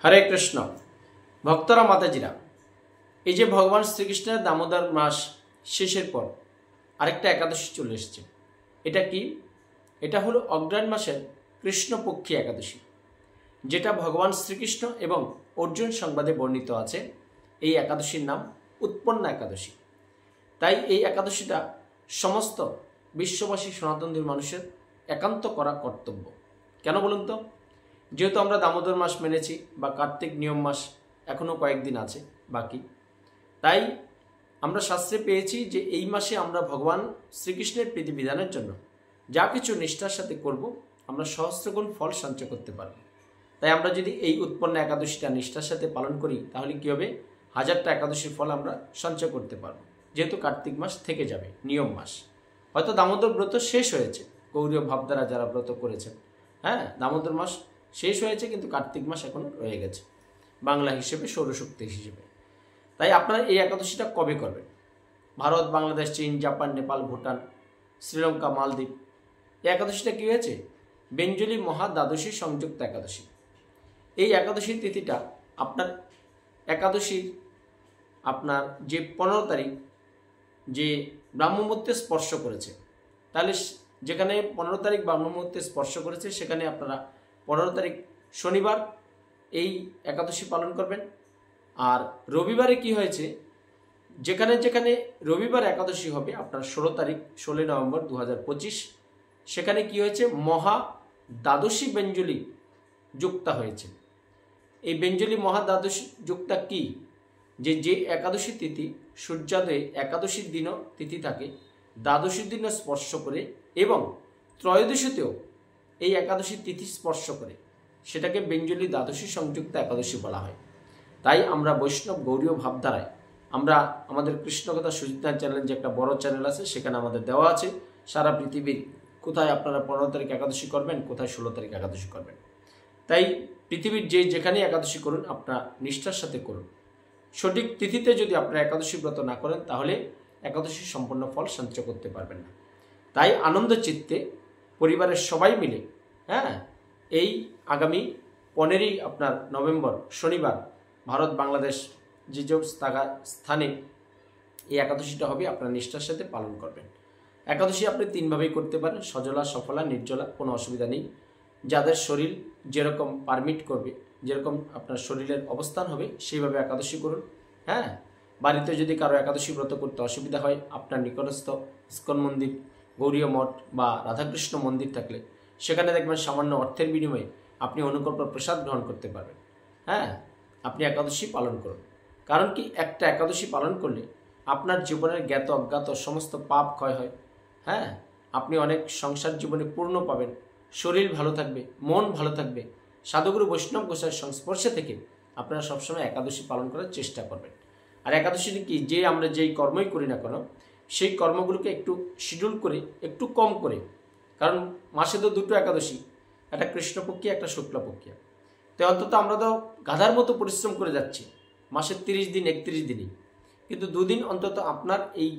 হরে কৃষ্ণ ভক্তরা মাতাজিরা, এই যে ভগবান শ্রীকৃষ্ণের দামোদর মাস শেষের পর আরেকটা একাদশী চলে এসেছে। এটা কি? এটা হলো অগ্রহায়ণ মাসের কৃষ্ণপক্ষী একাদশী, যেটা ভগবান শ্রীকৃষ্ণ এবং অর্জুন সংবাদে বর্ণিত আছে। এই একাদশীর নাম উৎপন্না একাদশী। তাই এই একাদশীটা সমস্ত বিশ্ববাসী সনাতনদের মানুষের একান্ত করা কর্তব্য। কেন বলুন তো? যেহেতু আমরা দামোদর মাস মেনেছি বা কার্তিক নিয়ম মাস এখনও কয়েকদিন আছে বাকি, তাই আমরা শাস্ত্রে পেয়েছি যে এই মাসে আমরা ভগবান শ্রীকৃষ্ণের প্রীতিবিধানের জন্য যা কিছু নিষ্ঠার সাথে করব, আমরা সহস্রগুণ ফল সঞ্চয় করতে পারব। তাই আমরা যদি এই উৎপন্ন একাদশীটা নিষ্ঠার সাথে পালন করি, তাহলে কী হবে? 1000টা একাদশীর ফল আমরা সঞ্চয় করতে পারব। যেহেতু কার্তিক মাস থেকে যাবে, নিয়ম মাস। হয়তো দামোদর ব্রত শেষ হয়েছে, গৌরীয় ভাবধারা যারা ব্রত করেছেন, দামোদর মাস শেষ হয়েছে, কিন্তু কার্তিক মাস এখনও রয়ে গেছে বাংলা হিসেবে, সৌরশক্তি হিসেবে। তাই আপনারা এই একাদশীটা কবে করবেন? ভারত, বাংলাদেশ, চীন, জাপান, নেপাল, ভুটান, শ্রীলঙ্কা, মালদ্বীপ, এই একাদশীটা কী হয়েছে? বেঞ্জলি মহা দ্বাদশী সংযুক্ত একাদশী। এই একাদশীর তিথিটা আপনার একাদশীর আপনার যে 15 তারিখ যে ব্রাহ্মমুহূর্তে স্পর্শ করেছে, তাহলে যেখানে 15 তারিখ ব্রাহ্মমুহূর্তে স্পর্শ করেছে, সেখানে আপনারা 15 তারিখ শনিবার এই একাদশী পালন করবেন। আর রবিবারে কি হয়েছে? যেখানে যেখানে রবিবার একাদশী হবে আপনার 16 তারিখ 16 নভেম্বর 2025, সেখানে কি হয়েছে? মহা দ্বাদশী বেঞ্জলি যুক্তা হয়েছে। এই বেঞ্জলি মহা দ্বাদশী যুক্তা কি? যে একাদশী তিথি সূর্যোদয়ে একাদশীর দিনও তিথি থাকে, দ্বাদশীর দিনও স্পর্শ করে এবং ত্রয়োদশীতেও এই একাদশী তিথি স্পর্শ করে, সেটাকে বেঞ্জলি দ্বাদশী সংযুক্ত একাদশী বলা হয়। তাই আমরা বৈষ্ণব গৌরীয় ভাবধারায় আমরা আমাদের কৃষ্ণকথা সুচিতা চ্যানেল, যে একটা বড় চ্যানেল আছে, সেখানে আমাদের দেওয়া আছে সারা পৃথিবীর কোথায় আপনারা 15 তারিখ একাদশী করবেন, কোথায় 16 তারিখ একাদশী করবেন। তাই পৃথিবীর যেখানে একাদশী করুন, আপনারা নিষ্ঠার সাথে করুন। সঠিক তিথিতে যদি আপনারা একাদশী ব্রত না করেন, তাহলে একাদশী সম্পূর্ণ ফল সঞ্চয় করতে পারবেন না। তাই আনন্দ চিত্তে পরিবারের সবাই মিলে এই আগামী 15ই আপনার নভেম্বর শনিবার ভারত বাংলাদেশ যে স্থানে এই একাদশীটা হবে, আপনারা নিষ্ঠার সাথে পালন করবেন। একাদশী আপনি 3 ভাবেই করতে পারেন, সজলা, সফলা, নির্জলা, কোনো অসুবিধা নেই। যাদের শরীর যেরকম পারমিট করবে, যেরকম আপনার শরীরের অবস্থান হবে, সেইভাবে একাদশী করুন। বাড়িতে যদি কারো একাদশী ব্রত করতে অসুবিধা হয়, আপনার নিকটস্থ ইস্কন মন্দির, গৌরীয় মঠ বা রাধাকৃষ্ণ মন্দির থাকলে সেখানে দেখবেন সামান্য অর্থের বিনিময়ে আপনি অনুকল্প প্রসাদ গ্রহণ করতে পারবেন। আপনি একাদশী পালন করুন। কারণ কি? একটা একাদশী পালন করলে আপনার জীবনের জ্ঞাত অজ্ঞাত সমস্ত পাপ ক্ষয় হয়। আপনি অনেক সংসার জীবনে পূর্ণ পাবেন, শরীর ভালো থাকবে, মন ভালো থাকবে। সাধুগুরু বৈষ্ণব গোসাইয়ের সংস্পর্শে থেকে আপনারা সবসময় একাদশী পালন করার চেষ্টা করবেন। আর একাদশী কি? আমরা যেই কর্মই করি না কেন, সেই কর্মগুলোকে একটু শিডিউল করে, একটু কম করে, কারণ মাসে তো 2টো একাদশী, একটা কৃষ্ণপক্ষী, একটা শুক্লপক্ষী। তো অন্তত আমরা তো গাধার মতো পরিশ্রম করে যাচ্ছি মাসের 30 দিন 31 দিনই, কিন্তু 2 দিন অন্তত আপনার এই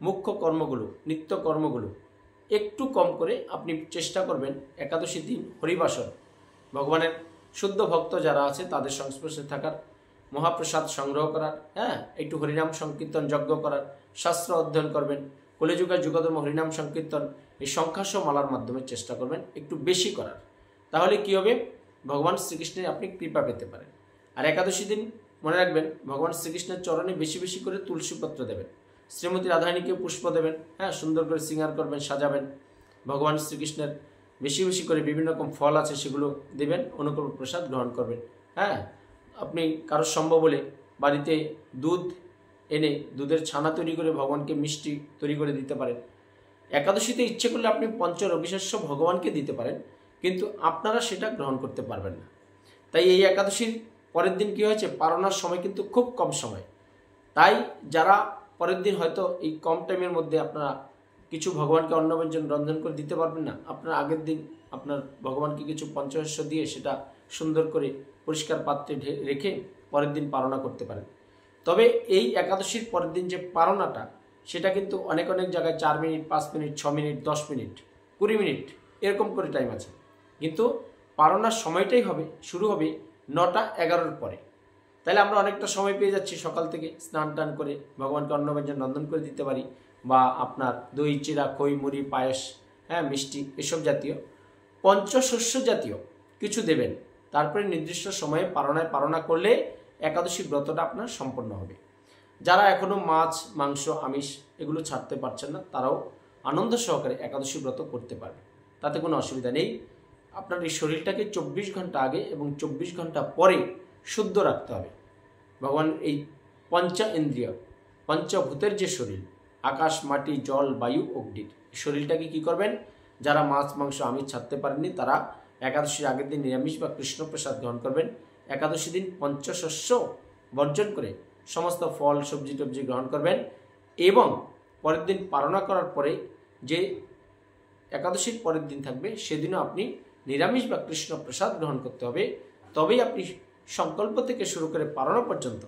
মুখ্য কর্মগুলো, নিত্য কর্মগুলো একটু কম করে আপনি চেষ্টা করবেন একাদশী দিন হরিবাসর, ভগবানের শুদ্ধ ভক্ত যারা আছে তাদের সংস্পর্শে থাকার, মহাপ্রসাদ সংগ্রহ করার, একটু হরিনাম সংকীর্তন যজ্ঞ করার, শাস্ত্র অধ্যয়ন করবেন, কলিযুগের যুগধর্ম হরিনাম সংকীর্তন এই সংখ্যাসহ মালার মাধ্যমে চেষ্টা করবেন একটু বেশি করার। তাহলে কি হবে? ভগবান শ্রীকৃষ্ণের আপনি কৃপা পেতে পারেন। আর একাদশী দিন মনে রাখবেন, ভগবান শ্রীকৃষ্ণের চরণে বেশি বেশি করে তুলসীপত্র দেবেন, শ্রীমতী রাধারানীকে পুষ্প দেবেন, সুন্দর করে শৃঙ্গার করবেন, সাজাবেন। ভগবান শ্রীকৃষ্ণের বেশি বেশি করে বিভিন্ন রকম ফল আছে সেগুলো দেবেন, অনুকল্প প্রসাদ গ্রহণ করবেন। আপনি কারোর সম্ভব হলে বাড়িতে দুধ এনে দুধের ছানা তৈরি করে ভগবানকে মিষ্টি তৈরি করে দিতে পারেন। একাদশীতে ইচ্ছে করলে আপনি পঞ্চ রবিশস্য ভগবানকে দিতে পারেন, কিন্তু আপনারা সেটা গ্রহণ করতে পারবেন না। তাই এই একাদশীর পরের দিন কী হয়েছে? পারণার সময় কিন্তু খুব কম সময়। তাই যারা পরের দিন হয়তো এই কম টাইমের মধ্যে আপনারা কিছু ভগবানকে অন্নব্যঞ্জন রন্ধন করে দিতে পারবেন না, আপনার আগের দিন আপনার ভগবানকে কিছু পঞ্চশস্য দিয়ে সেটা সুন্দর করে পরিষ্কার পাত্রে রেখে পরের দিন পারণা করতে পারেন। তবে এই একাদশীর পরের দিন যে পারণাটা, সেটা কিন্তু অনেক অনেক জায়গায় 4 minute, 5 minute, 6 minute, 10 minute, 20 minute এরকম করে টাইম আছে। কিন্তু পারণার সময়টাই শুরু হবে 9:11 পরে। তাহলে আমরা অনেকটা সময় পেয়ে যাচ্ছি, সকাল থেকে স্নান টান করে ভগবানকে অন্নব্যঞ্জন রন্ধন করে দিতে পারি, বা আপনার দই চিড়া খই মুড়ি পায়েস, মিষ্টি এসব জাতীয় পঞ্চশস্য জাতীয় কিছু দেবেন। তারপরে নির্দিষ্ট সময়ে পারণা করলে একাদশী ব্রতটা আপনার সম্পন্ন হবে। যারা এখনো মাছ মাংস আমিষ এগুলো ছাড়তে পারছেন না, তারাও আনন্দ সহকারে একাদশী ব্রত করতে পারবে, তাতে কোনো অসুবিধা নেই। আপনার এই শরীরটাকে 24 ঘন্টা আগে এবং 24 ঘন্টা পরে শুদ্ধ রাখতে হবে। ভগবান এই পঞ্চ ইন্দ্রিয় পঞ্চভূতের যে শরীর, আকাশ মাটি জল বায়ু অগ্নির শরীরটাকে কি করবেন, যারা মাছ মাংস আমিষ ছাড়তে পারেননি তারা একাদশীর আগের দিন নিরামিষ বা কৃষ্ণপ্রসাদ গ্রহণ করবেন। একাদশী দিন পঞ্চশস্য বর্জন করে সমস্ত ফল সবজি টবজি গ্রহণ করবেন, এবং পরের দিন পারণা করার পরে যে একাদশীর পরের দিন থাকবে সেদিনও আপনি নিরামিষ বা কৃষ্ণপ্রসাদ গ্রহণ করতে হবে। তবেই আপনি সংকল্প থেকে শুরু করে পারণা পর্যন্ত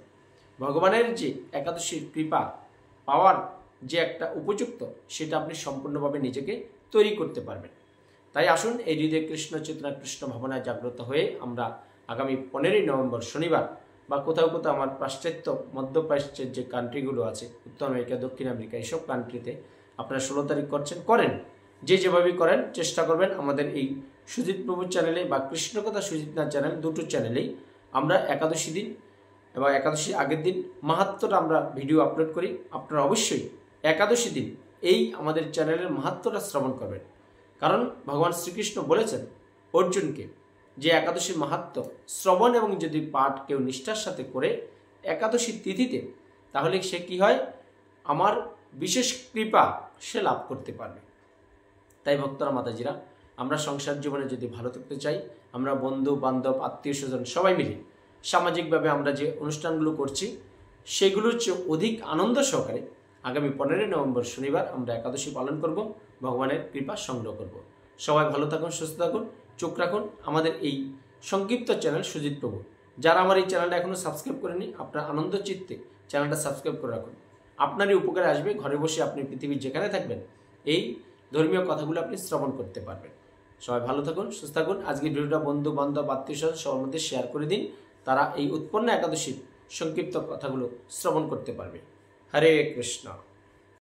ভগবানের যে একাদশীর কৃপা পাওয়ার যে একটা উপযুক্ত, সেটা আপনি সম্পূর্ণভাবে নিজেকে তৈরি করতে পারবেন। তাই আসুন এই হৃদয় কৃষ্ণ চেতনা কৃষ্ণ ভাবনায় জাগ্রত হয়ে আমরা আগামী 15ই নভেম্বর শনিবার, বা কোথাও কোথাও আমার পাশ্চাত্য মধ্যপ্রাচ্যের যে কান্ট্রিগুলো আছে, উত্তর আমেরিকা দক্ষিণ আমেরিকা এইসব কান্ট্রিতে আপনারা 16 তারিখ করেন, যে যেভাবেই করেন চেষ্টা করবেন আমাদের এই সুজিত প্রভুর চ্যানেলে বা কৃষ্ণকথা সুজিত নাথ চ্যানেল, দুটো চ্যানেলেই আমরা একাদশী দিন এবং একাদশী আগের দিন মাহাত্ম্যটা আমরা ভিডিও আপলোড করি। আপনারা অবশ্যই একাদশী দিন এই আমাদের চ্যানেলের মাহাত্ম্যটা শ্রবণ করবেন, কারণ ভগবান শ্রীকৃষ্ণ বলেছেন অর্জুনকে যে একাদশীর মাহাত্ম্য শ্রবণ এবং যদি পাঠ কেউ নিষ্ঠার সাথে করে একাদশী তিথিতে, তাহলে সে কি হয়, আমার বিশেষ কৃপা সে লাভ করতে পারবে। তাই ভক্তরা মাতাজিরা, আমরা সংসার জীবনে যদি ভালো থাকতে চাই, আমরা বন্ধু বান্ধব আত্মীয় স্বজন সবাই মিলে সামাজিকভাবে আমরা যে অনুষ্ঠানগুলো করছি সেগুলোর চেয়ে অধিক আনন্দ সহকারে আগামী 15ই নভেম্বর শনিবার আমরা একাদশী পালন করব, ভগবানের কৃপা সংগ্রহ করব। সবাই ভালো থাকুন, সুস্থ থাকুন, চোখ রাখুন আমাদের এই সংক্ষিপ্ত চ্যানেল সুজিত প্রভু। যারা আমার এই চ্যানেলটা এখনও সাবস্ক্রাইব করেনি, আপনার আনন্দ চিত্তে চ্যানেলটা সাবস্ক্রাইব করে রাখুন। আপনারই উপকারে আসবে, ঘরে বসে আপনি পৃথিবীর যেখানে থাকবেন এই ধর্মীয় কথাগুলো আপনি শ্রবণ করতে পারবেন। সবাই ভালো থাকুন, সুস্থ থাকুন। আজকে ভিডিওটা বন্ধু বান্ধব আত্মীয় স্বজন সবার মধ্যে শেয়ার করে দিন, তারা এই উৎপন্ন একাদশীর সংক্ষিপ্ত কথাগুলো শ্রবণ করতে পারবে। হরে কৃষ্ণ।